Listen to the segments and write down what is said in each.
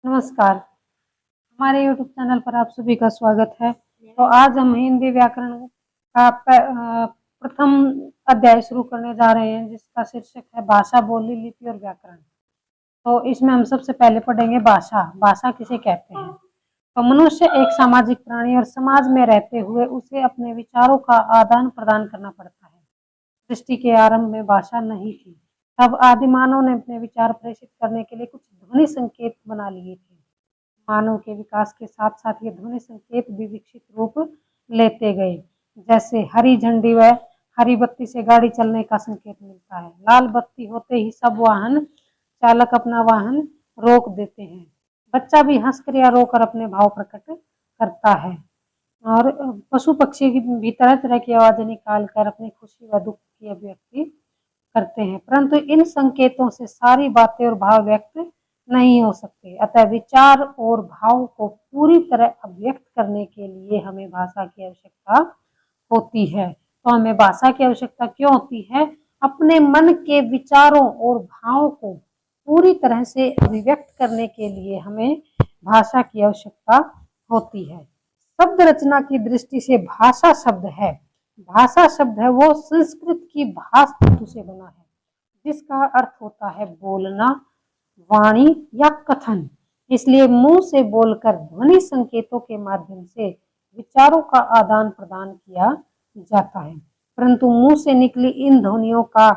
नमस्कार, हमारे YouTube channel पर आप सभी का स्वागत है। तो आज हम हिंदी व्याकरण का प्रथम अध्याय शुरू करने जा रहे हैं, जिसका शीर्षक है भाषा, बोली, लिपि और व्याकरण। तो इसमें हम सबसे पहले पढ़ेंगे भाषा। भाषा किसे कहते हैं? तो मनुष्य एक सामाजिक प्राणी और समाज में रहते हुए उसे अपने विचारों का आदान प्रदान करना पड़ता है। सृष्टि के आरंभ में भाषा नहीं थी, तब आदि मानव ने अपने विचार प्रेषित करने के लिए कुछ ध्वनि संकेत बना लिए थे। मानव के विकास के साथ साथ ये ध्वनि संकेत भी विकसित रूप लेते गए, जैसे हरी झंडी व हरी बत्ती से गाड़ी चलने का संकेत मिलता है। लाल बत्ती होते ही सब वाहन चालक अपना वाहन रोक देते हैं। बच्चा भी हंसकर या रोकर अपने भाव प्रकट करता है और पशु पक्षी भी तरह तरह की आवाजें निकाल कर अपनी खुशी व दुख की अभिव्यक्ति करते हैं, परंतु इन संकेतों से सारी बातें और भाव व्यक्त नहीं हो सकते। अतः विचार और भाव को पूरी तरह अभिव्यक्त करने के लिए हमें भाषा की आवश्यकता होती है। तो हमें भाषा की आवश्यकता क्यों होती है? अपने मन के विचारों और भावों को पूरी तरह से अभिव्यक्त करने के लिए हमें भाषा की आवश्यकता होती है। शब्द रचना की दृष्टि से भाषा शब्द है, भाषा शब्द है वो संस्कृत की भाष धातु से बना है, जिसका अर्थ होता है बोलना, वाणी या कथन। इसलिए मुंह से बोलकर ध्वनि संकेतों के माध्यम से विचारों का आदान प्रदान किया जाता है, परंतु मुंह से निकली इन ध्वनियों का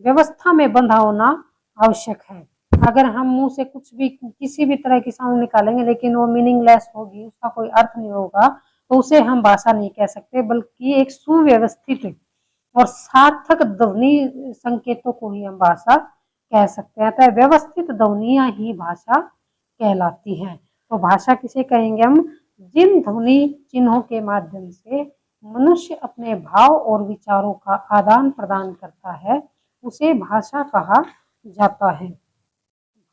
व्यवस्था में बंधा होना आवश्यक है। अगर हम मुंह से कुछ भी किसी भी तरह की साउंड निकालेंगे लेकिन वो मीनिंगलेस होगी, उसका कोई अर्थ नहीं होगा, तो उसे हम भाषा नहीं कह सकते, बल्कि एक सुव्यवस्थित और सार्थक ध्वनि संकेतों को ही हम भाषा कह सकते हैं। अतः व्यवस्थित ध्वनियां ही भाषा कहलाती हैं। तो भाषा किसे कहेंगे हम? जिन ध्वनि चिन्हों के माध्यम से मनुष्य अपने भाव और विचारों का आदान प्रदान करता है, उसे भाषा कहा जाता है।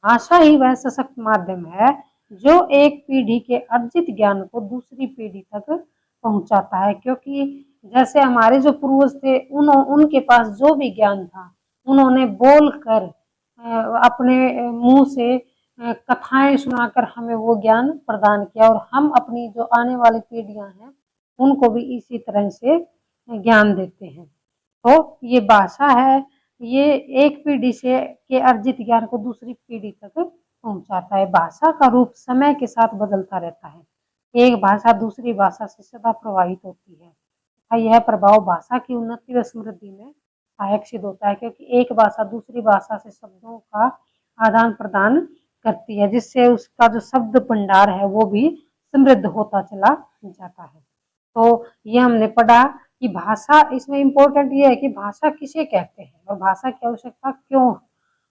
भाषा ही वह सशक्त माध्यम है जो एक पीढ़ी के अर्जित ज्ञान को दूसरी पीढ़ी तक पहुंचाता है, क्योंकि जैसे हमारे जो पूर्वज थे उनके पास जो भी ज्ञान था उन्होंने बोलकर अपने मुंह से कथाएं सुनाकर हमें वो ज्ञान प्रदान किया, और हम अपनी जो आने वाली पीढ़ियां हैं उनको भी इसी तरह से ज्ञान देते हैं। तो ये भाषा है, ये एक पीढ़ी से के अर्जित ज्ञान को दूसरी पीढ़ी तक पहुंचाता है। भाषा का रूप समय के साथ बदलता रहता है, एक भाषा दूसरी भाषा से सदा प्रभावित होती है। यह प्रभाव भाषा की उन्नति व समृद्धि में सहायक सिद्ध होता है, क्योंकि एक भाषा दूसरी भाषा से शब्दों का आदान प्रदान करती है, जिससे उसका जो शब्द भंडार है वो भी समृद्ध होता चला जाता है। तो ये हमने पढ़ा कि भाषा, इसमें इम्पोर्टेंट ये है कि भाषा किसे कहते हैं और भाषा की आवश्यकता क्यों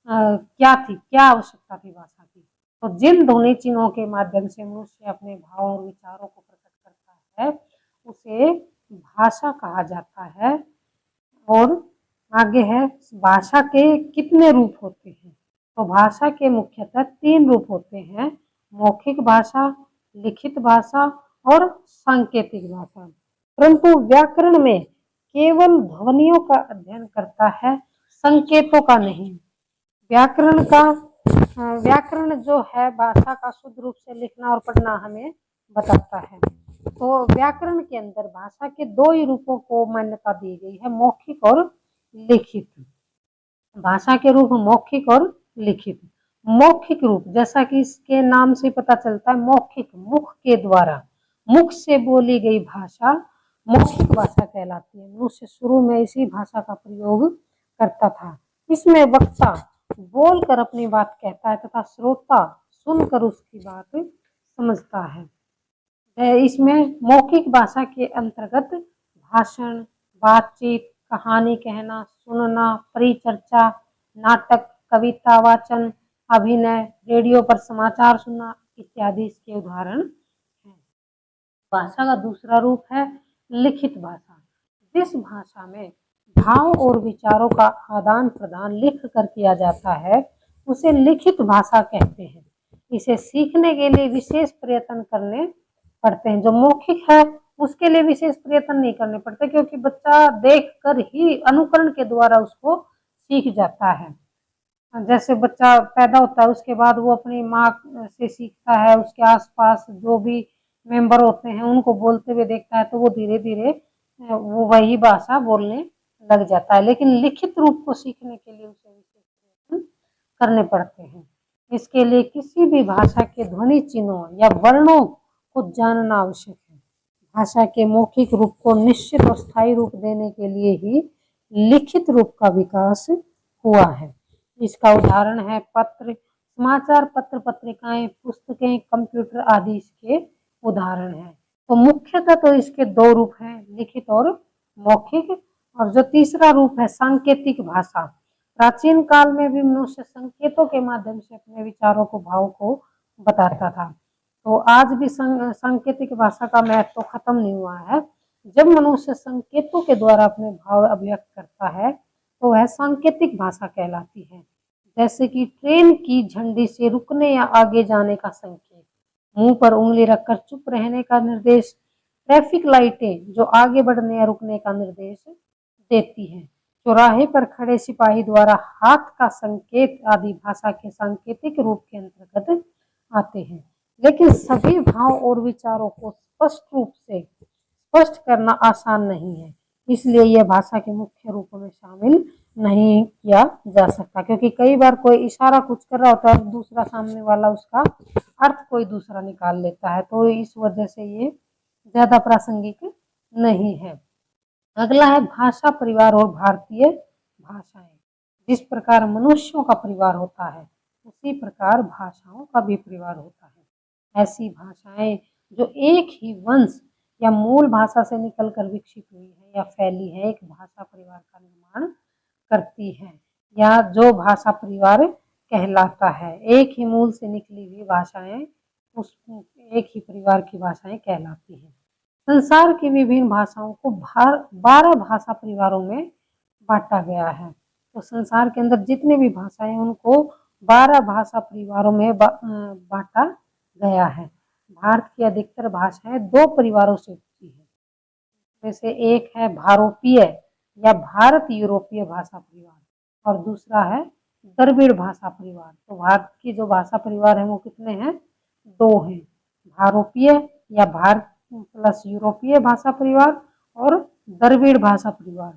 क्या थी, क्या आवश्यकता थी भाषा की। तो जिन ध्वनि चिन्हों के माध्यम से मनुष्य अपने भाव और विचारों को प्रकट करता है उसे भाषा कहा जाता है। और आगे है, भाषा के कितने रूप होते हैं? तो भाषा के मुख्यतः 3 रूप होते हैं: मौखिक भाषा, लिखित भाषा और सांकेतिक भाषा। परंतु व्याकरण में केवल ध्वनियों का अध्ययन करता है, संकेतों का नहीं। व्याकरण जो है भाषा का शुद्ध रूप से लिखना और पढ़ना हमें बताता है। तो व्याकरण के अंदर भाषा के 2 ही रूपों को मान्यता दी गई है, मौखिक और लिखित। भाषा के रूप मौखिक और लिखित। मौखिक रूप, जैसा कि इसके नाम से पता चलता है, मौखिक, मुख के द्वारा, मुख से बोली गई भाषा मौखिक भाषा कहलाती है। मनुष्य शुरू में इसी भाषा का प्रयोग करता था। इसमें वक्ता बोलकर अपनी बात कहता है तथा श्रोता सुनकर उसकी बात समझता है। इसमें मौखिक भाषा के अंतर्गत भाषण, बातचीत, कहानी कहना, सुनना, परिचर्चा, नाटक, कविता वाचन, अभिनय, रेडियो पर समाचार सुनना इत्यादि इसके उदाहरण हैं। भाषा का दूसरा रूप है लिखित भाषा। जिस भाषा में भाव और विचारों का आदान प्रदान लिख कर किया जाता है उसे लिखित भाषा कहते हैं। इसे सीखने के लिए विशेष प्रयत्न करने पड़ते हैं। जो मौखिक है उसके लिए विशेष प्रयत्न नहीं करने पड़ते, क्योंकि बच्चा देख कर ही अनुकरण के द्वारा उसको सीख जाता है। जैसे बच्चा पैदा होता है उसके बाद वो अपनी माँ से सीखता है, उसके आसपास जो भी मेंबर होते हैं उनको बोलते हुए देखता है, तो वो धीरे-धीरे वो वही भाषा बोलने लग जाता है। लेकिन लिखित रूप को सीखने के लिए उसे विशेष प्रयत्न करने पड़ते हैं। इसके लिए किसी भी भाषा के ध्वनि चिन्हों या वर्णों को जानना आवश्यक है। भाषा के मौखिक रूप को निश्चित और स्थायी रूप देने के लिए ही लिखित रूप का विकास हुआ है। इसका उदाहरण है पत्र, समाचार पत्र, पत्रिकाएं, पुस्तकें, कंप्यूटर आदि इसके उदाहरण हैं। तो मुख्यतः तो इसके दो रूप हैं, लिखित और मौखिक। और जो तीसरा रूप है सांकेतिक भाषा। प्राचीन काल में भी मनुष्य संकेतों के माध्यम से अपने विचारों को, भाव को बताता था। तो आज भी सांकेतिक भाषा का महत्व खत्म नहीं हुआ है। जब मनुष्य संकेतों के द्वारा अपने भाव अभिव्यक्त करता है तो वह सांकेतिक भाषा कहलाती है। जैसे कि ट्रेन की झंडी से रुकने या आगे जाने का संकेत, मुंह पर उंगली रखकर चुप रहने का निर्देश, ट्रैफिक लाइटें जो आगे बढ़ने या रुकने का निर्देश देती हैं, चौराहे पर खड़े सिपाही द्वारा हाथ का संकेत आदि भाषा के सांकेतिक रूप के अंतर्गत आते हैं। लेकिन सभी भाव और विचारों को स्पष्ट रूप से स्पष्ट करना आसान नहीं है, इसलिए यह भाषा के मुख्य रूपों में शामिल नहीं किया जा सकता। क्योंकि कई बार कोई इशारा कुछ कर रहा होता है, दूसरा सामने वाला उसका अर्थ कोई दूसरा निकाल लेता है, तो इस वजह से ये ज्यादा प्रासंगिक नहीं है। अगला है भाषा परिवार और भारतीय भाषाएं। जिस प्रकार मनुष्यों का परिवार होता है उसी प्रकार भाषाओं का भी परिवार होता है। ऐसी भाषाएं जो एक ही वंश या मूल भाषा से निकलकर विकसित हुई है या फैली है, एक भाषा परिवार का निर्माण करती है, या जो भाषा परिवार कहलाता है। एक ही मूल से निकली हुई भाषाएं उस एक ही परिवार की भाषाएं कहलाती हैं। संसार की विभिन्न भाषाओं को 12 भाषा परिवारों में बांटा गया है। तो संसार के अंदर जितने भी भाषाएं उनको 12 भाषा परिवारों में बांटा गया है। भारत की अधिकतर भाषाएं दो परिवारों से उठती है। जैसे एक है भारोपीय या भारत यूरोपीय भाषा परिवार और दूसरा है द्रविड़ भाषा परिवार। तो भारत की जो भाषा परिवार है वो कितने हैं? दो हैं, भारोपीय या भारत प्लस यूरोपीय भाषा परिवार और द्रविड़ भाषा परिवार।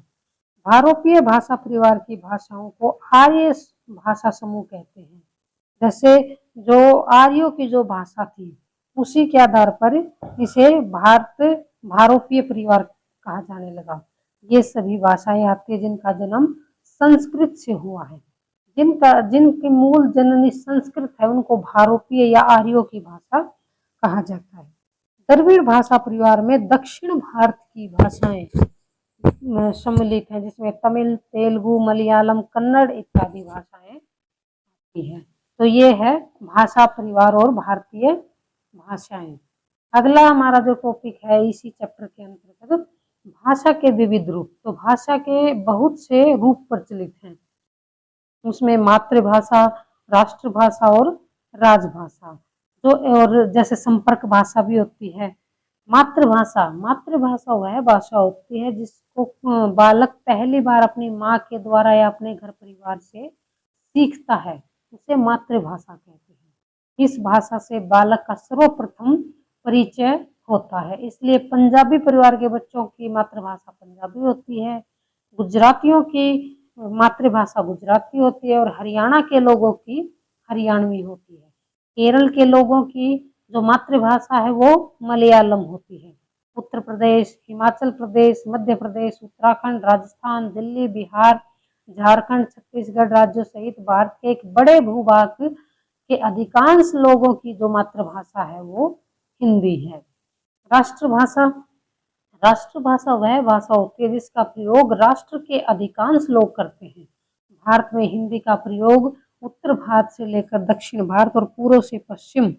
भारोपीय भाषा परिवार की भाषाओं को आर्य भाषा समूह कहते हैं। जैसे जो आर्यों की जो भाषा थी उसी के आधार पर इसे भारोपीय परिवार कहा जाने लगा। ये सभी भाषाएं आती है जिनका जन्म संस्कृत से हुआ है। जिनकी मूल जननी संस्कृत है उनको भारोपीय या आर्यों की भाषा कहा जाता है। द्रविड़ भाषा परिवार में दक्षिण भारत की भाषाएं सम्मिलित हैं, जिसमें तमिल, तेलुगु, मलयालम, कन्नड़ इत्यादि भाषाएं आती हैं। तो ये है भाषा परिवार और भारतीय भाषाएं। अगला हमारा जो टॉपिक है इसी चैप्टर के अंतर्गत भाषा के विविध रूप। तो भाषा के बहुत से रूप प्रचलित हैं, उसमें मातृभाषा, राष्ट्रभाषा और राजभाषा। तो और जैसे संपर्क भाषा भी होती है। मातृभाषा वह भाषा होती है जिसको बालक पहली बार अपनी माँ के द्वारा या अपने घर परिवार से सीखता है, उसे मातृभाषा कहते हैं। इस भाषा से बालक का सर्वप्रथम परिचय होता है, इसलिए पंजाबी परिवार के बच्चों की मातृभाषा पंजाबी होती है, गुजरातियों की मातृभाषा गुजराती होती है और हरियाणा के लोगों की हरियाणवी होती है। केरल के लोगों की जो मातृभाषा है वो मलयालम होती है। उत्तर प्रदेश, हिमाचल प्रदेश, मध्य प्रदेश, उत्तराखंड, राजस्थान, दिल्ली, बिहार, झारखंड, छत्तीसगढ़ राज्यों सहित भारत के एक बड़े भूभाग के अधिकांश लोगों की जो मातृभाषा है वो हिंदी है। राष्ट्रभाषा राष्ट्रभाषा वह भाषा होती है जिसका प्रयोग राष्ट्र के अधिकांश लोग करते हैं। भारत में हिंदी का प्रयोग उत्तर भारत से लेकर दक्षिण भारत और पूर्व से पश्चिम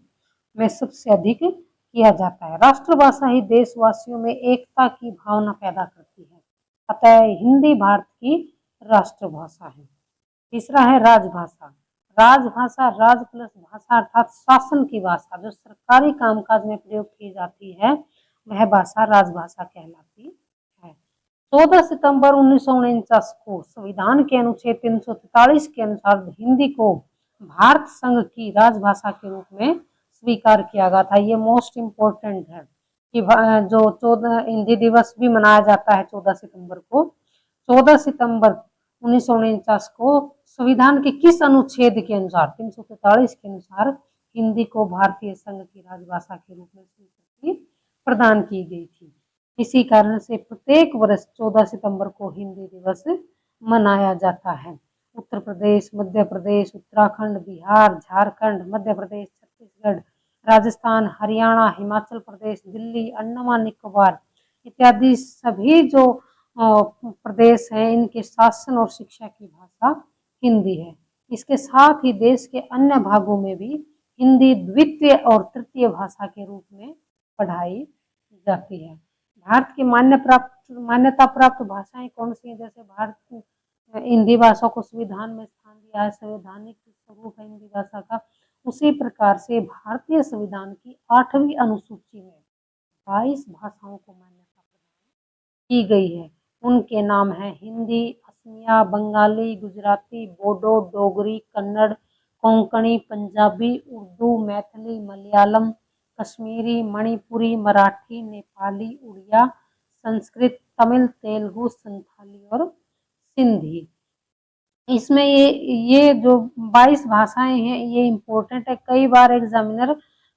में सबसे अधिक किया जाता है। राष्ट्रभाषा ही देशवासियों में एकता की भावना पैदा करती है, अतः हिंदी भारत की राष्ट्रभाषा है। तीसरा है राजभाषा। राजभाषा राज प्लस भाषा अर्थात शासन की भाषा जो सरकारी कामकाज में प्रयोग की जाती है वह भाषा राजभाषा कहलाती है। 14 सितंबर 1949 को संविधान के अनुच्छेद 343 के अनुसार हिंदी को भारत संघ की राजभाषा के रूप में स्वीकार किया गया था। ये मोस्ट इम्पोर्टेंट है कि जो 14 हिंदी दिवस भी मनाया जाता है 14 सितंबर को। 14 सितंबर 1949 को संविधान के किस अनुच्छेद के अनुसार, 343 के अनुसार हिंदी को भारतीय संघ की राजभाषा के रूप में स्वीकृति प्रदान की गई थी। इसी कारण से प्रत्येक वर्ष 14 सितंबर को हिंदी दिवस मनाया जाता है। उत्तर प्रदेश, मध्य प्रदेश, उत्तराखंड, बिहार, झारखंड, मध्य प्रदेश, छत्तीसगढ़, राजस्थान, हरियाणा, हिमाचल प्रदेश, दिल्ली, अंडमान निकोबार इत्यादि सभी जो प्रदेश हैं, इनके शासन और शिक्षा की भाषा हिंदी है। इसके साथ ही देश के अन्य भागों में भी हिंदी द्वितीय और तृतीय भाषा के रूप में पढ़ाई जाती है। भारत की मान्यता प्राप्त भाषाएं कौन सी हैं? जैसे भारत हिंदी भाषा को संविधान में स्थान दिया है, संवैधानिक स्वरूप है हिंदी भाषा का। उसी प्रकार से भारतीय संविधान की 8वीं अनुसूची में 22 भाषाओं को मान्यता प्रदान की गई है। उनके नाम है हिंदी, असमिया, बंगाली, गुजराती, बोडो, डोगरी, कन्नड़, कोंकणी, पंजाबी, उर्दू, मैथिली, मलयालम, कश्मीरी, मणिपुरी, मराठी, नेपाली, उड़िया, संस्कृत, तमिल, तेलुगु, संथाली और सिंधी। इसमें ये जो 22 भाषाएं हैं ये इम्पोर्टेंट है। कई बार एग्जामिनर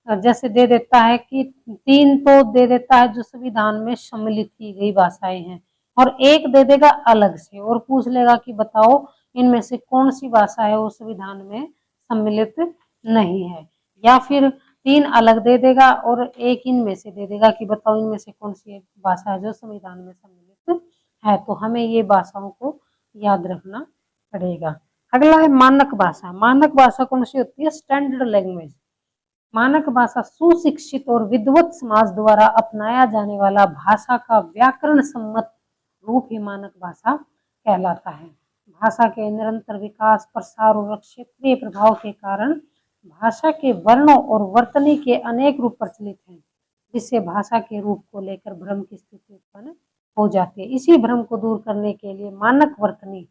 जैसे दे देता है कि 3 तो दे देता है जो संविधान में सम्मिलित की गई भाषाएं हैं, और 1 दे देगा अलग से और पूछ लेगा कि बताओ इनमें से कौन सी भाषा है वो संविधान में सम्मिलित नहीं है, या फिर 3 अलग दे देगा और 1 इनमें से दे देगा कि बताओ इनमें से कौन सी भाषा है जो संविधान में सम्मिलित है। तो हमें ये भाषाओं को याद रखना पड़ेगा। अगला है मानक भाषा। मानक भाषा कौन सी होती है? Standard language. मानक भाषा सुशिक्षित और विद्वत समाज द्वारा अपनाया जाने वाला भाषा का व्याकरण सम्मत रूप ही मानक भाषा कहलाता है। भाषा के निरंतर विकास, प्रसार और क्षेत्रीय प्रभाव के कारण भाषा के वर्णों और वर्तनी के अनेक रूप प्रचलित हैं, जिससे भाषा के रूप को लेकर भ्रम की स्थिति उत्पन्न हो जाती है। इसी भ्रम को दूर करने के लिए मानक वर्तनी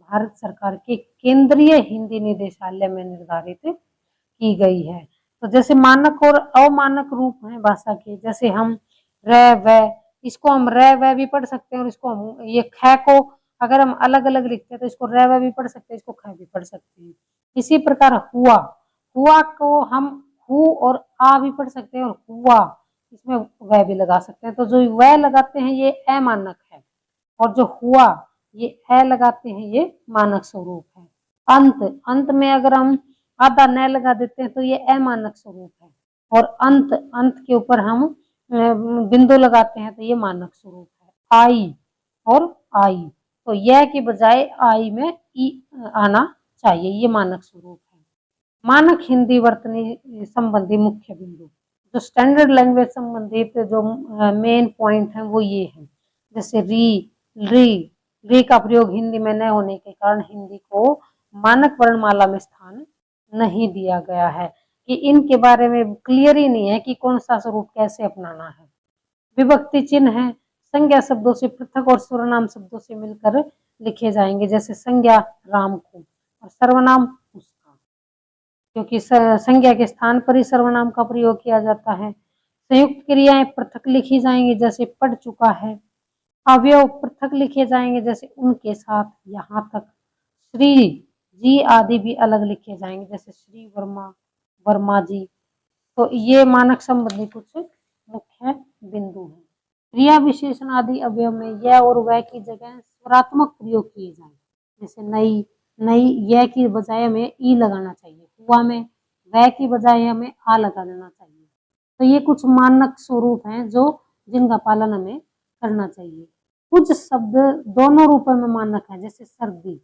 भारत सरकार के केंद्रीय हिंदी निदेशालय में निर्धारित की गई है। तो जैसे मानक और अमानक रूप हैं भाषा के, जैसे हम र व, इसको हम र व भी पढ़ सकते हैं और इसको हम ये ख को अगर हम अलग अलग लिखते हैं तो इसको र व भी पढ़ सकते हैं, इसको ख भी पढ़ सकते हैं। इसी प्रकार हुआ, हुआ को हम हु और आ भी पढ़ सकते हैं और हुआ इसमें वह भी लगा सकते हैं। तो जो वह लगाते हैं ये अमानक है, और जो हुआ ये है लगाते हैं ये मानक स्वरूप है। अंत, अंत में अगर हम आधा न लगा देते हैं तो ये अमानक स्वरूप है, और अंत, अंत के ऊपर हम बिंदु लगाते हैं तो ये मानक स्वरूप है। आई और आई, तो यह की बजाय आई में ई आना चाहिए, ये मानक स्वरूप है। मानक हिंदी वर्तनी संबंधी मुख्य बिंदु, जो स्टैंडर्ड लैंग्वेज संबंधित जो मेन पॉइंट है वो ये है। जैसे री का प्रयोग हिंदी में न होने के कारण हिंदी को मानक वर्णमाला में स्थान नहीं दिया गया है, कि इनके बारे में क्लियर ही नहीं है कि कौन सा स्वरूप कैसे अपनाना है। विभक्ति चिन्ह है, संज्ञा शब्दों से पृथक और सर्वनाम शब्दों से मिलकर लिखे जाएंगे। जैसे संज्ञा राम को और सर्वनाम उसका, क्योंकि संज्ञा के स्थान पर ही सर्वनाम का प्रयोग किया जाता है। संयुक्त क्रियाएं पृथक लिखी जाएंगी, जैसे पढ़ चुका है। अवयव पृथक लिखे जाएंगे, जैसे उनके साथ, यहाँ तक। श्री जी आदि भी अलग लिखे जाएंगे, जैसे श्री वर्मा, वर्मा जी। तो ये मानक संबंधी कुछ मुख्य बिंदु हैं। क्रिया विशेषण आदि अवयव में यह और वह की जगह स्वरात्मक प्रयोग किए जाए। जैसे नई, नई यह की बजाय हमें ई लगाना चाहिए। हुआ में वह की बजाय हमें आ लगा देना चाहिए। तो ये कुछ मानक स्वरूप हैं जो जिनका पालन हमें करना चाहिए। कुछ शब्द दोनों रूपों में मानक है, जैसे सर्दी,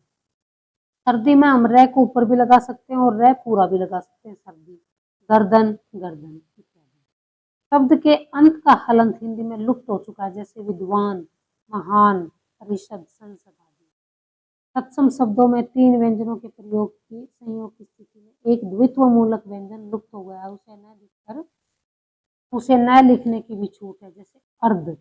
सर्दी में हम रह को ऊपर भी लगा सकते हैं और रह पूरा भी लगा सकते हैं, सर्दी। गर्दन, गर्दन इत्यादि। शब्द के अंत का हलंत हिंदी में लुप्त हो चुका है, जैसे विद्वान, महान, परिषद, संसद आदि। तत्सम शब्दों में 3 व्यंजनों के प्रयोग की संयोग की स्थिति में एक द्वित्व मूलक व्यंजन लुप्त हो गया है, उसे न लिखने की भी छूट है, जैसे अर्ध।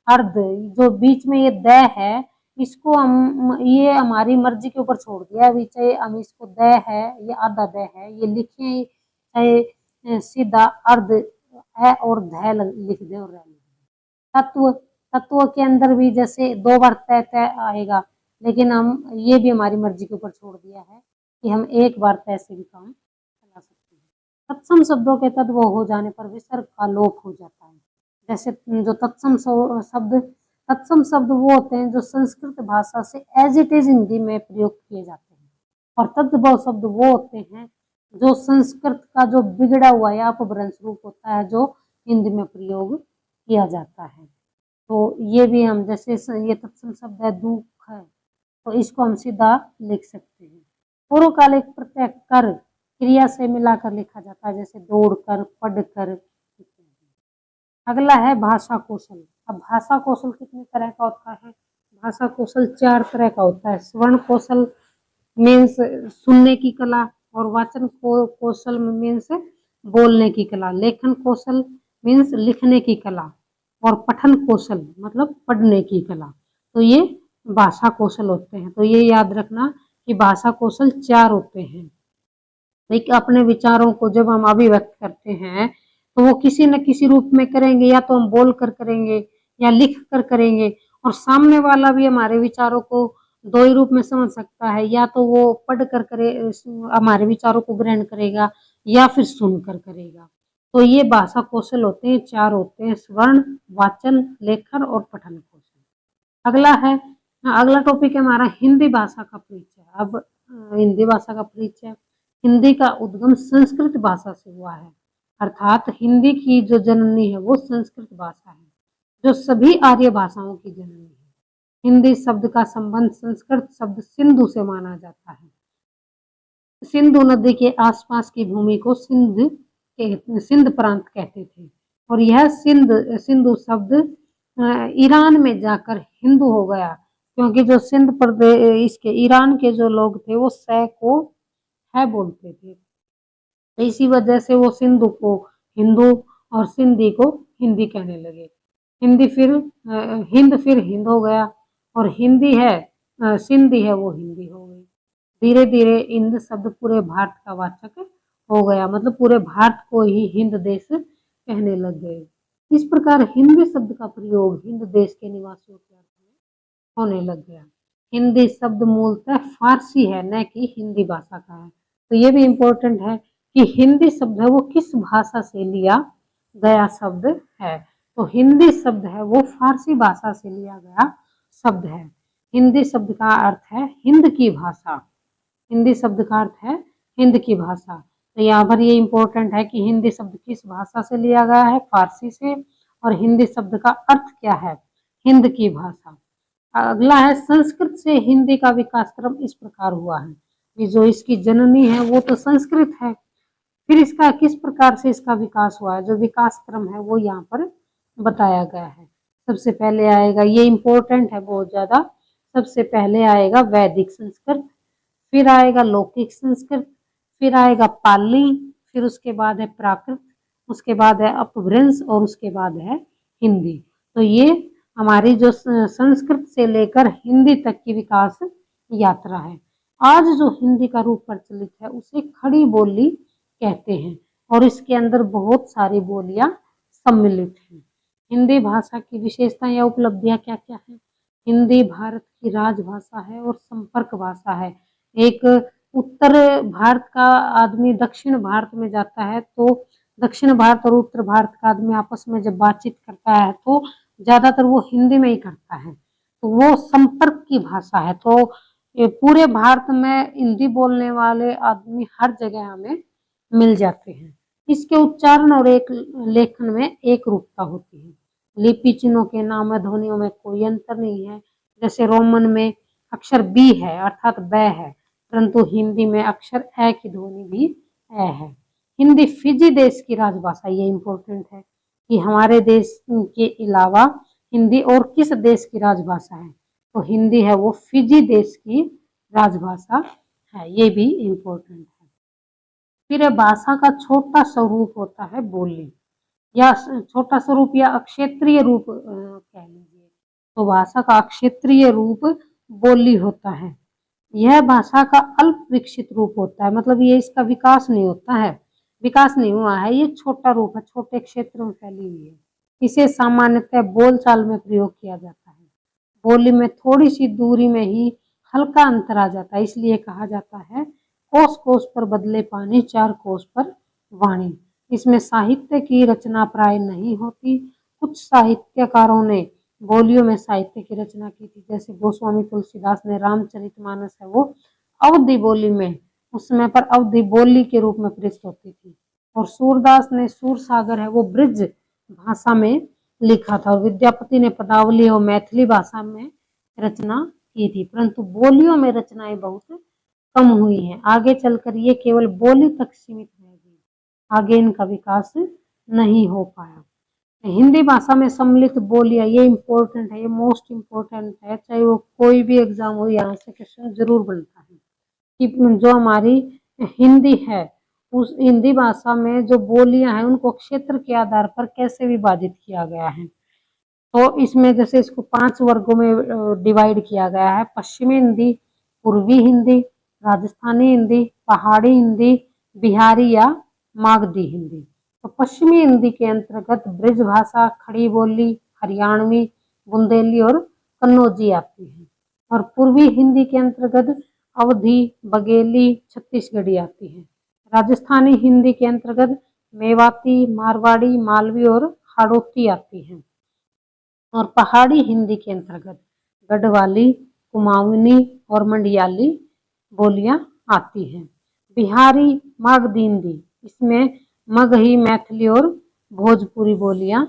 अर्ध, जो बीच में ये द है, इसको हम ये हमारी मर्जी के ऊपर छोड़ दिया अभी, चाहे हम इसको द है, ये आधा द है, ये लिखे चाहे सीधा अर्ध है और ध लिख दे और तत्व, तत्व के अंदर भी जैसे 2 बार त त आएगा, लेकिन हम ये भी हमारी मर्जी के ऊपर छोड़ दिया है कि हम एक बार त से भी काम चला सकते हैं। तत्सम शब्दों के तद्भव हो जाने पर विसर्ग का लोप हो जाता है। जैसे जो तत्सम शब्द वो होते हैं जो संस्कृत भाषा से एज इट इज हिंदी में प्रयोग किए जाते हैं, और तद्भव शब्द वो होते हैं जो संस्कृत का जो बिगड़ा हुआ या अपभ्रंश रूप होता है जो हिंदी में प्रयोग किया जाता है। तो ये भी हम जैसे ये तत्सम शब्द है दुख है, तो इसको हम सीधा लिख सकते हैं। पूर्व काल एक प्रत्यय कर क्रिया से मिलाकर लिखा जाता है, जैसे दौड़ कर, पढ़ कर। अगला है भाषा कौशल। अब भाषा कौशल कितने तरह का होता है? भाषा कौशल 4 तरह का होता है। श्रवण कौशल मीन्स सुनने की कला, और वाचन कौशल मीन्स बोलने की कला, लेखन कौशल मीन्स लिखने की कला, और पठन कौशल मतलब पढ़ने की कला। तो ये भाषा कौशल होते हैं। तो ये याद रखना कि भाषा कौशल 4 होते हैं। एक अपने विचारों को जब हम अभिव्यक्त करते हैं तो वो किसी न किसी रूप में करेंगे, या तो हम बोल कर करेंगे या लिख कर करेंगे, और सामने वाला भी हमारे विचारों को 2 ही रूप में समझ सकता है, या तो वो पढ़ कर करे हमारे विचारों को ग्रहण करेगा, या फिर सुन कर करेगा। तो ये भाषा कौशल होते हैं, 4 होते हैं: श्रवण, वाचन, लेखन और पठन कौशल। अगला टॉपिक है हमारा हिंदी भाषा का परिचय। अब हिंदी भाषा का परिचय। हिंदी का उद्गम संस्कृत भाषा से हुआ है, अर्थात हिंदी की जो जननी है वो संस्कृत भाषा है, जो सभी आर्य भाषाओं की जननी है। हिंदी शब्द का संबंध संस्कृत शब्द सिंधु से माना जाता है। सिंधु नदी के आसपास की भूमि को सिंध प्रांत कहते थे, और यह सिंधु शब्द ईरान में जाकर हिंदू हो गया, क्योंकि जो सिंध प्रदेश इसके ईरान के जो लोग थे वो सै को है बोलते थे, तो इसी वजह से वो सिंधु को हिंदू और सिंधी को हिंदी कहने लगे। हिंद फिर हिंद हो गया, और हिंदी है सिंधी है वो हिंदी हो गई। धीरे धीरे हिंद शब्द पूरे भारत का वाचक हो गया, मतलब पूरे भारत को ही हिंद देश कहने लग गए। इस प्रकार हिंदी शब्द का प्रयोग हिंद देश के निवासियों के अर्थ में होने लग गया। हिंदी शब्द मूलतः फारसी है, न कि हिंदी भाषा का है। तो ये भी इम्पोर्टेंट है कि हिंदी शब्द है वो किस भाषा से लिया गया शब्द है। तो हिंदी शब्द है वो फारसी भाषा से लिया गया शब्द है। हिंदी शब्द का अर्थ है हिंद की भाषा। हिंदी शब्द का अर्थ है हिंद की भाषा। तो यहाँ पर ये इम्पोर्टेंट है कि हिंदी शब्द किस भाषा से लिया गया है, फारसी से, और हिंदी शब्द का अर्थ क्या है, हिंद की भाषा। अगला है संस्कृत से हिंदी का विकास क्रम इस प्रकार हुआ है कि जो इसकी जननी है वो तो संस्कृत है, फिर इसका किस प्रकार से इसका विकास हुआ है, जो विकास क्रम है वो यहाँ पर बताया गया है। सबसे पहले आएगा, ये इम्पोर्टेंट है बहुत ज्यादा, सबसे पहले आएगा वैदिक संस्कृत, फिर आएगा लौकिक संस्कृत, फिर आएगा पाली, फिर उसके बाद है प्राकृत, उसके बाद है अपभ्रंश, और उसके बाद है हिंदी। तो ये हमारी जो संस्कृत से लेकर हिंदी तक की विकास यात्रा है। आज जो हिंदी का रूप प्रचलित है उसे खड़ी बोली कहते हैं, और इसके अंदर बहुत सारी बोलियां सम्मिलित हैं। हिंदी भाषा की विशेषता या उपलब्धियां क्या क्या है? हिंदी भारत की राजभाषा है और संपर्क भाषा है। एक उत्तर भारत का आदमी दक्षिण भारत में जाता है तो दक्षिण भारत और उत्तर भारत का आदमी आपस में जब बातचीत करता है तो ज्यादातर वो हिंदी में ही करता है, तो वो संपर्क की भाषा है। तो पूरे भारत में हिंदी बोलने वाले आदमी हर जगह हमें मिल जाते हैं। इसके उच्चारण और एक लेखन में एक रूपता होती है। लिपि चिन्हों के नाम ध्वनियों में कोई अंतर नहीं है। जैसे रोमन में अक्षर बी है अर्थात ब है, परंतु हिंदी में अक्षर ए की ध्वनि भी ए है। हिंदी फिजी देश की राजभाषा, ये इम्पोर्टेंट है कि हमारे देश के अलावा हिंदी और किस देश की राजभाषा है, तो हिंदी है वो फिजी देश की राजभाषा है, ये भी इम्पोर्टेंट है। फिर भाषा का छोटा स्वरूप होता है बोली, या छोटा स्वरूप या अक्षेत्रीय रूप कह लीजिए। तो भाषा का क्षेत्रीय रूप बोली होता है। यह भाषा का अल्प विकसित रूप होता है, मतलब ये इसका विकास नहीं होता है, विकास नहीं हुआ है, ये छोटा रूप है, छोटे क्षेत्र में फैली हुई है। इसे सामान्यतः बोलचाल में प्रयोग किया जाता है। बोली में थोड़ी सी दूरी में ही हल्का अंतर आ जाता है, इसलिए कहा जाता है कोस कोस पर बदले पानी, चार कोस पर वाणी। इसमें साहित्य की रचना प्राय नहीं होती। कुछ साहित्यकारों ने बोलियों में साहित्य की रचना की थी, जैसे गोस्वामी तुलसीदास ने रामचरितमानस है वो अवधी बोली में, उस समय पर अवधी बोली के रूप में प्रयुक्त होती थी। और सूरदास ने सूरसागर है वो ब्रज भाषा में लिखा था, और विद्यापति ने पदावली और मैथिली भाषा में रचना की थी, परंतु बोलियों में रचनाएं बहुत कम हुई हैं। आगे चलकर ये केवल बोली तक सीमित रह गई, आगे इनका विकास नहीं हो पाया। हिंदी भाषा में सम्मिलित बोलियां, ये इम्पोर्टेंट है, ये मोस्ट इम्पोर्टेंट है, चाहे वो कोई भी एग्जाम हो, यहाँ से क्वेश्चन जरूर बनता है कि जो हमारी हिंदी है उस हिंदी भाषा में जो बोलियां हैं उनको क्षेत्र के आधार पर कैसे विभाजित किया गया है। तो इसमें जैसे इसको 5 वर्गों में डिवाइड किया गया है। पश्चिमी हिंदी, पूर्वी हिंदी, राजस्थानी हिंदी, पहाड़ी हिंदी, बिहारी या मागधी हिंदी। तो पश्चिमी हिंदी के अंतर्गत ब्रज भाषा, खड़ी बोली, हरियाणवी, बुंदेली और कन्नौजी आती है। और पूर्वी हिंदी के अंतर्गत अवधी, बघेली, छत्तीसगढ़ी आती है। राजस्थानी हिंदी के अंतर्गत मेवाती, मारवाड़ी, मालवी और हाड़ौती आती है। और पहाड़ी हिंदी के अंतर्गत गढ़वाली, कुमाऊनी और मंडियाली बोलियां आती हैं। बिहारी मागधी हिंदी, इसमें मगही, मैथिली और भोजपुरी बोलियां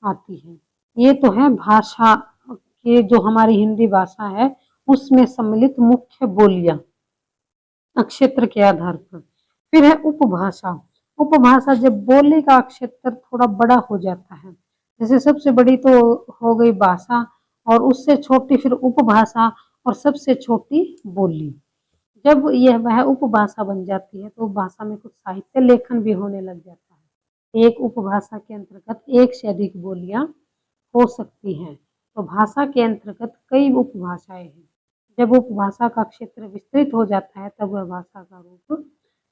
आती हैं। ये तो है भाषा के, जो हमारी हिंदी भाषा है उसमें सम्मिलित मुख्य बोलियां क्षेत्र के आधार पर। फिर है उपभाषा। उपभाषा जब बोली का क्षेत्र थोड़ा बड़ा हो जाता है, जैसे सबसे बड़ी तो हो गई भाषा, और उससे छोटी फिर उपभाषा, और सबसे छोटी बोली। जब यह वह उपभाषा बन जाती है तो भाषा में कुछ साहित्य लेखन भी होने लग जाता है। एक उपभाषा के अंतर्गत एक से अधिक बोलियां हो सकती हैं। तो भाषा के अंतर्गत कई उपभाषाएं हैं। जब उपभाषा का क्षेत्र विस्तृत हो जाता है तब वह भाषा का रूप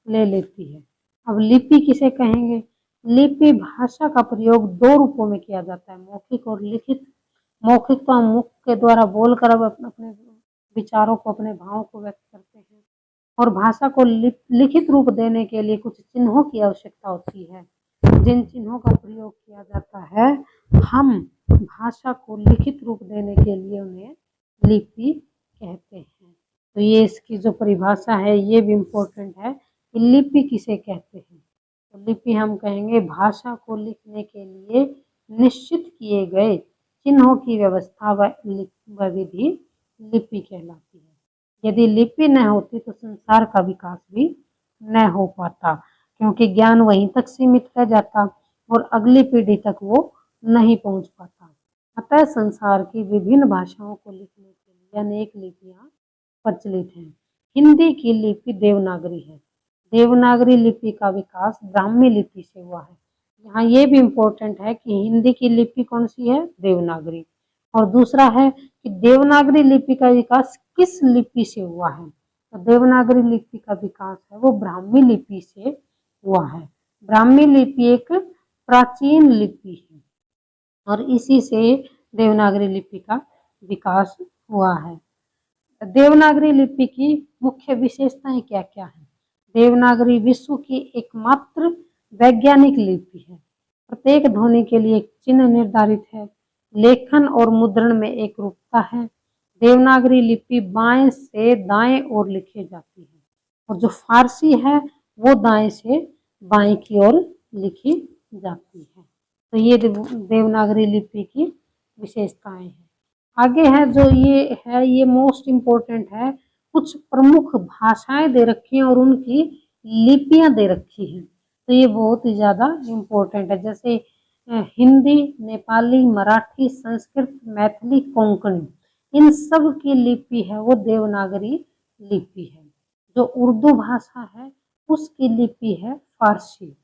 ले लेती है। अब लिपि किसे कहेंगे? लिपि भाषा का प्रयोग दो रूपों में किया जाता है, मौखिक और लिखित। मौखिक तो हम मुख के द्वारा बोलकर अब अपने विचारों को, अपने भावों को व्यक्त करते हैं, और भाषा को लिखित रूप देने के लिए कुछ चिन्हों की आवश्यकता होती है। जिन चिन्हों का प्रयोग किया जाता है, हम भाषा को लिखित रूप देने के लिए उन्हें लिपि कहते हैं। तो ये इसकी जो परिभाषा है ये भी इम्पोर्टेंट है कि लिपि किसे कहते हैं। तो लिपि हम कहेंगे भाषा को लिखने के लिए निश्चित किए गए चिन्हों की व्यवस्था व विधि लिपि कहलाती है। यदि लिपि न होती तो संसार का विकास भी न हो पाता, क्योंकि ज्ञान वहीं तक सीमित रह जाता और अगली पीढ़ी तक वो नहीं पहुंच पाता। अतः संसार की विभिन्न भाषाओं को लिखने के लिए अनेक लिपियां प्रचलित हैं। हिंदी की लिपि देवनागरी है। देवनागरी लिपि का विकास ब्राह्मी लिपि से हुआ है। यहाँ ये भी इम्पोर्टेंट है कि हिंदी की लिपि कौन सी है? देवनागरी। और दूसरा है कि देवनागरी लिपि का विकास किस लिपि से हुआ है? तो देवनागरी लिपि का विकास है वो ब्राह्मी लिपि से हुआ है। ब्राह्मी लिपि एक प्राचीन लिपि है और इसी से देवनागरी लिपि का विकास हुआ है। देवनागरी लिपि की मुख्य विशेषताएं क्या क्या है? देवनागरी विश्व की एकमात्र वैज्ञानिक लिपि है। प्रत्येक ध्वनि के लिए एक चिन्ह निर्धारित है। लेखन और मुद्रण में एक रूपता है। देवनागरी लिपि बाएं से दाएं ओर लिखी जाती है, और जो फारसी है वो दाएं से बाएं की ओर लिखी जाती है। तो ये देवनागरी लिपि की विशेषताएं हैं। आगे है जो ये है, ये मोस्ट इम्पोर्टेंट है। कुछ प्रमुख भाषाएं दे रखी हैं और उनकी लिपियां दे रखी हैं, तो ये बहुत ही ज्यादा इम्पोर्टेंट है। जैसे हिंदी, नेपाली, मराठी, संस्कृत, मैथिली, कोंकणी, इन सब की लिपि है वो देवनागरी लिपि है। जो उर्दू भाषा है उसकी लिपि है फारसी,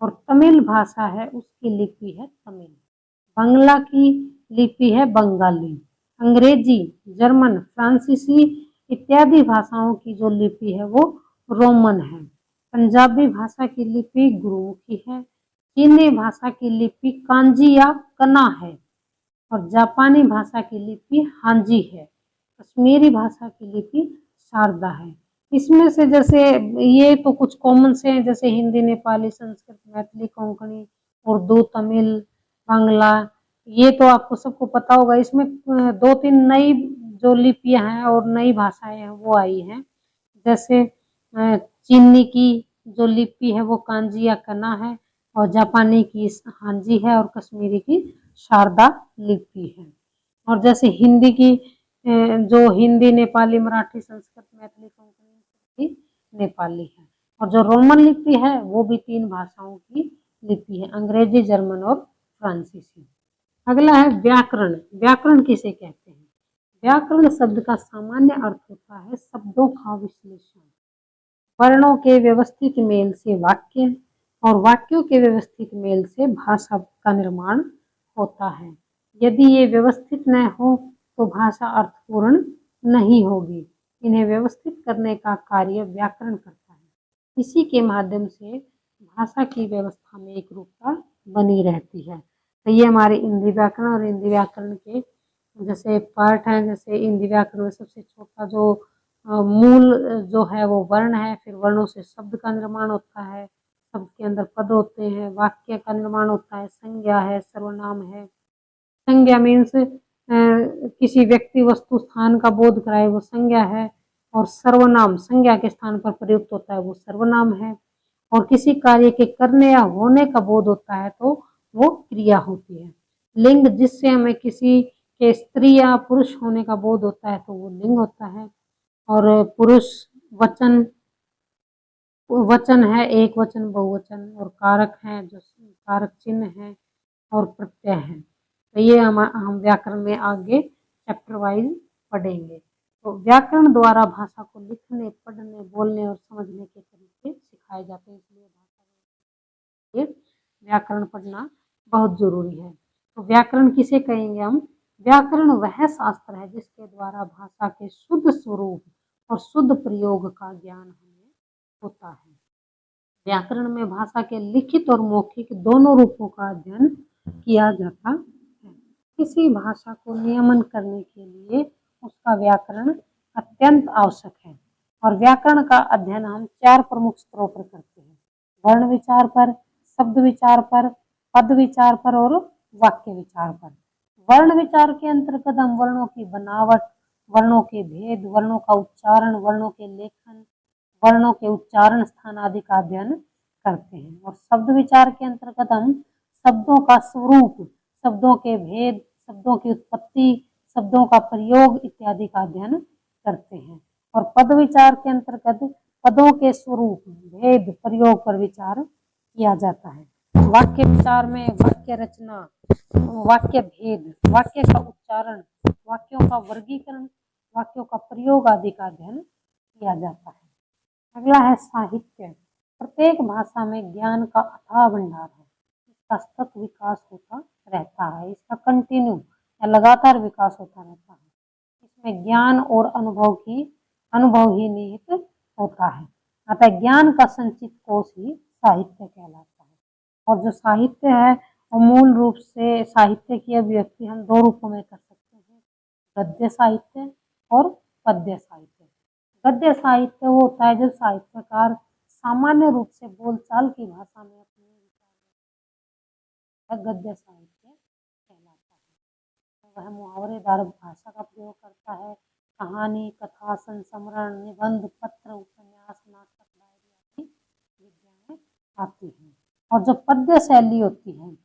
और तमिल भाषा है उसकी लिपि है तमिल। बांग्ला की लिपि है बंगाली, अंग्रेजी, जर्मन, फ्रांसीसी इत्यादि भाषाओं की जो लिपि है वो रोमन है। पंजाबी भाषा की लिपि गुरुमुखी है। चीनी भाषा की लिपि कांजी या कना है और जापानी भाषा की लिपि हांजी है। कश्मीरी भाषा की लिपि शारदा है। इसमें से जैसे ये तो कुछ कॉमन से हैं, जैसे हिंदी, नेपाली, संस्कृत, मैथिली, कोंकणी, उर्दू, तमिल, बांग्ला, ये तो आपको सबको पता होगा। इसमें दो तीन नई जो लिपियां हैं और नई भाषाएं हैं वो आई हैं। जैसे चीनी की जो लिपि है वो कांजी या कना है और जापानी की हांजी है और कश्मीरी की शारदा लिपि है। और जैसे हिंदी की जो हिंदी, नेपाली, मराठी, संस्कृत, मैथिली, कोंकणी की नेपाली है। और जो रोमन लिपि है वो भी 3 भाषाओं की लिपि है, अंग्रेजी, जर्मन और फ्रांसीसी। अगला है व्याकरण। व्याकरण किसे कहते हैं? व्याकरण शब्द का सामान्य अर्थ होता है शब्दों का विश्लेषण, वर्णों के व्यवस्थित मेल से वाक्य और वाक्यों के व्यवस्थित मेल से भाषा का निर्माण होता है। यदि ये व्यवस्थित न हो तो भाषा अर्थपूर्ण नहीं होगी। इन्हें व्यवस्थित करने का कार्य व्याकरण करता है। इसी के माध्यम से भाषा की व्यवस्था में एक रूपता बनी रहती है। तो ये हमारे हिंदी व्याकरण और हिंदी व्याकरण के जैसे पार्ट हैं। जैसे हिंदी व्याकरण में सबसे छोटा जो मूल जो है वो वर्ण है, फिर वर्णों से शब्द का निर्माण होता है, शब्द के अंदर पद होते हैं, वाक्य का निर्माण होता है, संज्ञा है, सर्वनाम है। संज्ञा मीन्स किसी व्यक्ति, वस्तु, स्थान का बोध कराए वो संज्ञा है और सर्वनाम संज्ञा के स्थान पर प्रयुक्त होता है वो सर्वनाम है। और किसी कार्य के करने या होने का बोध होता है तो वो क्रिया होती है। लिंग, जिससे हमें किसी के स्त्री या पुरुष होने का बोध होता है तो वो लिंग होता है। और पुरुष, वचन, वचन है, एक वचन, बहुवचन, और कारक है जो कारक चिन्ह है और प्रत्यय है। तो ये हम व्याकरण में आगे चैप्टर वाइज पढ़ेंगे। तो व्याकरण द्वारा भाषा को लिखने, पढ़ने, बोलने और समझने के तरीके सिखाए जाते हैं, इसलिए भाषा में व्याकरण पढ़ना बहुत जरूरी है। तो व्याकरण किसे कहेंगे हम? व्याकरण वह शास्त्र है जिसके द्वारा भाषा के शुद्ध स्वरूप और शुद्ध प्रयोग का ज्ञान हमें होता है। व्याकरण में भाषा के लिखित और मौखिक दोनों रूपों का अध्ययन किया जाता है। किसी भाषा को नियमन करने के लिए उसका व्याकरण अत्यंत आवश्यक है। और व्याकरण का अध्ययन हम 4 प्रमुख स्तरों पर करते हैं: वर्ण विचार पर, शब्द विचार पर, पद विचार पर और वाक्य विचार पर। वर्ण विचार के अंतर्गत हम वर्णों की बनावट, वर्णों के भेद, वर्णों का उच्चारण, वर्णों के लेखन, वर्णों के उच्चारण स्थान आदि का अध्ययन करते हैं। और शब्द विचार के अंतर्गत हम शब्दों का स्वरूप, शब्दों के भेद, शब्दों की उत्पत्ति, शब्दों का प्रयोग इत्यादि का अध्ययन करते हैं। और पद विचार के अंतर्गत पदों के स्वरूप, भेद, प्रयोग पर विचार किया जाता है। वाक्य विचार में वाक्य रचना, वाक्य भेद, वाक्य का उच्चारण, वाक्यों का वर्गीकरण, वाक्यों का प्रयोग आदि का अध्ययन किया जाता है। अगला है साहित्य। प्रत्येक भाषा में ज्ञान का अथाह भंडार है। इसका सतत विकास होता रहता है, इसका कंटिन्यू या लगातार विकास होता रहता है। इसमें ज्ञान और अनुभव ही निहित होता है। अतः ज्ञान का संचित कोश ही साहित्य कहलाता है। और जो साहित्य है वो मूल रूप से साहित्य की अभिव्यक्ति हम 2 रूपों में कर सकते हैं: गद्य साहित्य और पद्य साहित्य। गद्य साहित्य वो होता है जब साहित्यकार सामान्य रूप से बोलचाल की भाषा में अपने विचार, गद्य साहित्य कहलाता है। वह मुहावरेदार भाषा का प्रयोग करता है। कहानी, कथा, संस्मरण, निबंध, पत्र, उपन्यास, नाटक, डायरी आदि विद्याएं आती हैं। और जो पद्य शैली होती है,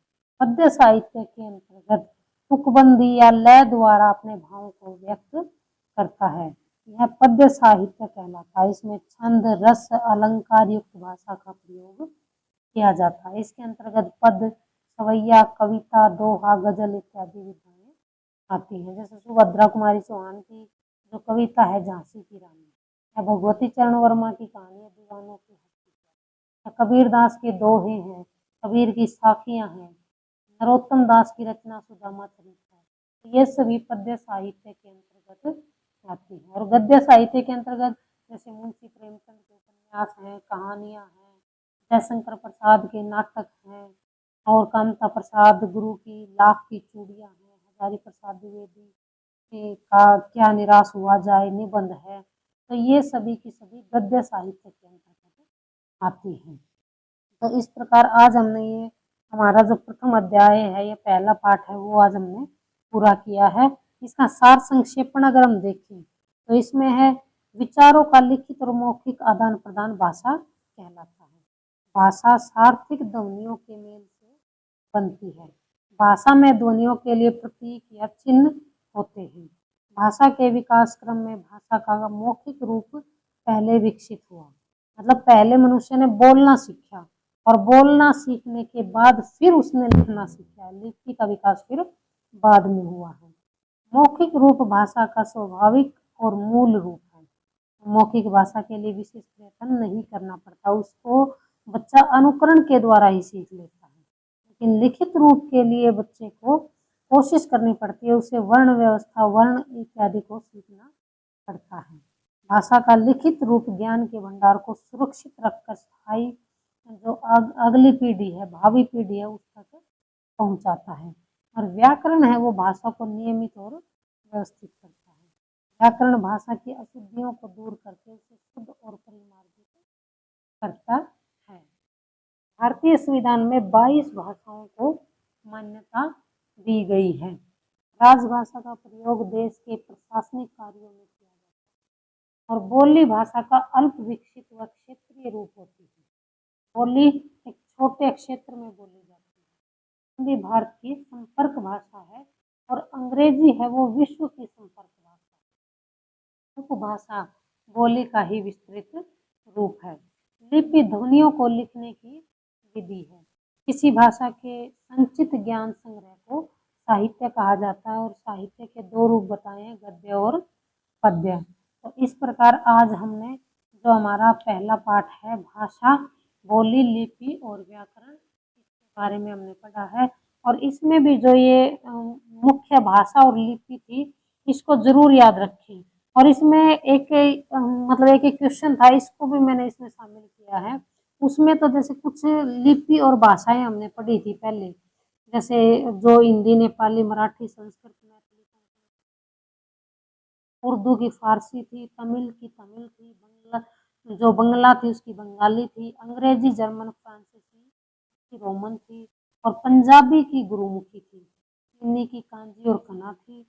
पद्य साहित्य के अंतर्गत तुकबंदी या लय द्वारा अपने भावों को व्यक्त करता है। यह पद्य साहित्य कहलाता है। इसमें छंद, रस, अलंकार युक्त भाषा का प्रयोग किया जाता है। इसके अंतर्गत पद, सवैया, कविता, दोहा, गजल इत्यादि विधाएं आती हैं। जैसे सुभद्रा कुमारी चौहान की जो कविता है झांसी की रानी, या भगवती चरण वर्मा की कहानी है दीवानों की हस्ती, कबीर दास के दोहे हैं, कबीर की साखियां हैं, नरोत्तम दास की रचना सुदामा चरित्र है। ये सभी पद्य साहित्य के अंतर्गत आती है। और गद्य साहित्य के अंतर्गत जैसे मुंशी प्रेमचंद के उपन्यास हैं, कहानियां हैं, जयशंकर प्रसाद के नाटक हैं, और कामता प्रसाद गुरु की लाख की चूड़ियां हैं, हजारी प्रसाद द्विवेदी का क्या निराश हुआ जाए निबंध है। तो ये सभी की सभी गद्य साहित्य के अंतर्गत आती हैं। तो इस प्रकार आज हमने ये हमारा जो प्रथम अध्याय है, ये पहला पाठ है, वो आज हमने पूरा किया है। इसका सार संक्षेपण अगर हम देखें तो इसमें है विचारों का लिखित और मौखिक आदान प्रदान भाषा कहलाता है। भाषा सार्थिक ध्वनियों के मेल से बनती है। भाषा में ध्वनियों के लिए प्रतीक या चिन्ह होते हैं। भाषा के विकास क्रम में भाषा का मौखिक रूप पहले विकसित हुआ, मतलब पहले मनुष्य ने बोलना सीखा, और बोलना सीखने के बाद फिर उसने लिखना सीखा। लिपि का विकास फिर बाद में हुआ है। मौखिक रूप भाषा का स्वाभाविक और मूल रूप है। मौखिक भाषा के लिए विशेष प्रयत्न नहीं करना पड़ता, उसको बच्चा अनुकरण के द्वारा ही सीख लेता है। लेकिन लिखित रूप के लिए बच्चे को कोशिश करनी पड़ती है, उसे वर्ण व्यवस्था, वर्ण इत्यादि को सीखना पड़ता है। भाषा का लिखित रूप ज्ञान के भंडार को सुरक्षित रखकर स्थायी जो अगली पीढ़ी है, भावी पीढ़ी है, उस तक पहुंचाता है। और व्याकरण है वो भाषा को नियमित और व्यवस्थित करता है। व्याकरण भाषा की अशुद्धियों को दूर करके उसे शुद्ध और परिमार्जित करता है। भारतीय संविधान में 22 भाषाओं को मान्यता दी गई है। राजभाषा का प्रयोग देश के प्रशासनिक कार्यों में किया जाता है। और बोली भाषा का अल्प विकसित व क्षेत्रीय रूप होती है। बोली एक छोटे क्षेत्र में बोली जाती है। हिंदी भारत की संपर्क भाषा है और अंग्रेजी है वो विश्व की संपर्क भाषा है। उपभाषा बोली का ही विस्तृत रूप है। लिपि ध्वनियों को लिखने की विधि है। किसी भाषा के संचित ज्ञान संग्रह को साहित्य कहा जाता है, और साहित्य के दो रूप बताए हैं, गद्य और पद्य। तो इस प्रकार आज हमने जो हमारा पहला पाठ है भाषा, बोली, लिपि और व्याकरण, इसके बारे में हमने पढ़ा है। और इसमें भी जो ये मुख्य भाषा और लिपि थी, इसको जरूर याद रखें। और इसमें एक मतलब एक क्वेश्चन था, इसको भी मैंने इसमें शामिल किया है। उसमें तो जैसे कुछ लिपि और भाषाएं हमने पढ़ी थी पहले, जैसे जो हिंदी, नेपाली, मराठी, संस्कृत, मैथिली, उर्दू की फारसी थी, तमिल की तमिल थी, जो बंगला थी उसकी बंगाली थी, अंग्रेजी, जर्मन, फ्रांसीसी की रोमन थी, और पंजाबी की गुरुमुखी थी, चीनी की कांजी और कना थी,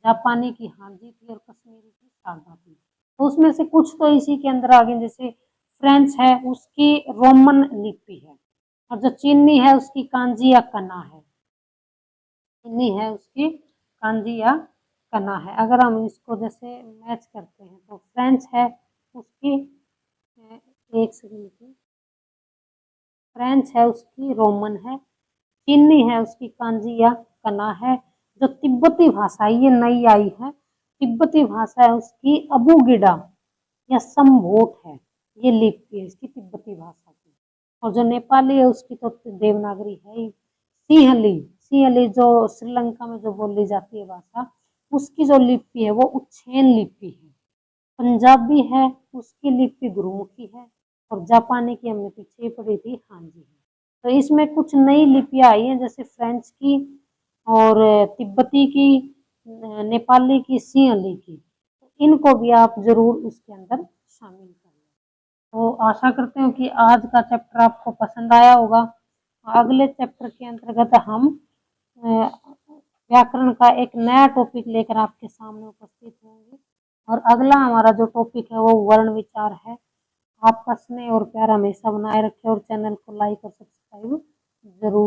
जापानी की हांजी थी, और कश्मीरी की सागा थी। तो उसमें से कुछ तो इसी के अंदर आ गए, जैसे फ्रेंच है उसकी रोमन लिपि है, और जो चीनी है उसकी कांजी या कना है। चीनी है उसकी कांजी या कना है। अगर हम इसको जैसे मैच करते हैं तो फ्रेंच है उसकी एक सेकंड की, फ्रेंच है उसकी रोमन है, चीनी है उसकी कांजी या कना है। जो तिब्बती भाषा ये नई आई है, तिब्बती भाषा है उसकी अबुगिडा या समभोट है, ये लिपि है इसकी तिब्बती भाषा की। और जो नेपाली है उसकी तो देवनागरी है ही। सिंहली, सिंहली जो श्रीलंका में जो बोली जाती है भाषा, उसकी जो लिपि है वो उच्छेन लिपि है। पंजाबी है उसकी लिपि गुरुमुखी है, और जापानी की हमने पीछे ही पढ़ी थी हांजी है। तो इसमें कुछ नई लिपियां आई हैं, जैसे फ्रेंच की और तिब्बती की, नेपाली की, सिंहली की। इनको भी आप जरूर उसके अंदर शामिल करें। तो आशा करते हैं कि आज का चैप्टर आपको पसंद आया होगा। अगले चैप्टर के अंतर्गत हम व्याकरण का एक नया टॉपिक लेकर आपके सामने उपस्थित होंगे। और अगला हमारा जो टॉपिक है वो वर्ण विचार है। आपका स्नेह और प्यार हमेशा बनाए रखें, और चैनल को लाइक और सब्सक्राइब जरूर